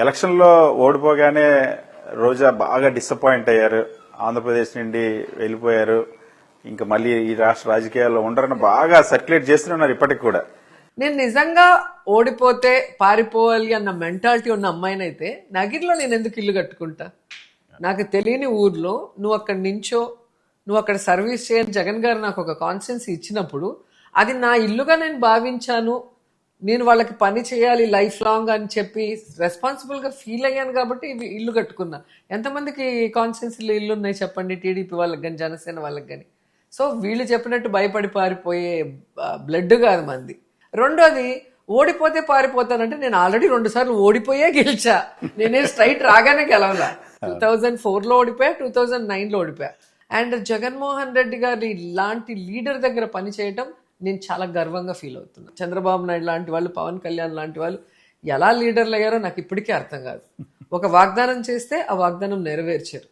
ఎలక్షన్లో ఓడిపోగానే రోజా బాగా డిసప్పాయింట్ అయ్యారు. ఆంధ్రప్రదేశ్ నుండి వెళ్ళిపోయారు. ఇంకా మళ్ళీ ఈ రాష్ట్ర రాజకీయాల్లో ఉండరని బాగా సర్క్యులేట్ చేస్తున్నారు ఇప్పటికి కూడా. నేను నిజంగా ఓడిపోతే పారిపోవాలి అన్న మెంటాలిటీ ఉన్న అమ్మాయినైతే నగిరిలో నేను ఎందుకు ఇల్లు కట్టుకుంటా? నాకు తెలియని ఊర్లో నువ్వు అక్కడ నించో, నువ్వు అక్కడ సర్వీస్ చేయని జగన్ గారు నాకు ఒక కాన్స్టెన్సీ ఇచ్చినప్పుడు అది నా ఇల్లుగా నేను భావించాను. నేను వాళ్ళకి పని చేయాలి లైఫ్ లాంగ్ అని చెప్పి రెస్పాన్సిబుల్ గా ఫీల్ అయ్యాను కాబట్టి ఇల్లు కట్టుకున్నా. ఎంతమందికి కాన్స్టెన్సీలో ఇల్లు ఉన్నాయి చెప్పండి, టీడీపీ వాళ్ళకి కానీ జనసేన వాళ్ళకి కానీ. సో వీళ్ళు చెప్పినట్టు భయపడి పారిపోయే బ్లడ్ కాదు మంది. రెండోది, ఓడిపోతే పారిపోతానంటే నేను ఆల్రెడీ 2 సార్లు ఓడిపోయే గెలిచా. నేనే స్ట్రైట్ రాగానే గెలవలా. 2004లో ఓడిపోయా, 2009లో ఓడిపోయా. అండ్ జగన్మోహన్ రెడ్డి గారి ఇలాంటి లీడర్ దగ్గర పనిచేయటం నేను చాలా గర్వంగా ఫీల్ అవుతున్నా. చంద్రబాబు నాయుడు లాంటి వాళ్ళు, పవన్ కళ్యాణ్ లాంటి వాళ్ళు ఎలా లీడర్లు అయ్యారో నాకు ఇప్పటికీ అర్థం కాదు. ఒక వాగ్దానం చేస్తే ఆ వాగ్దానం నెరవేర్చారు.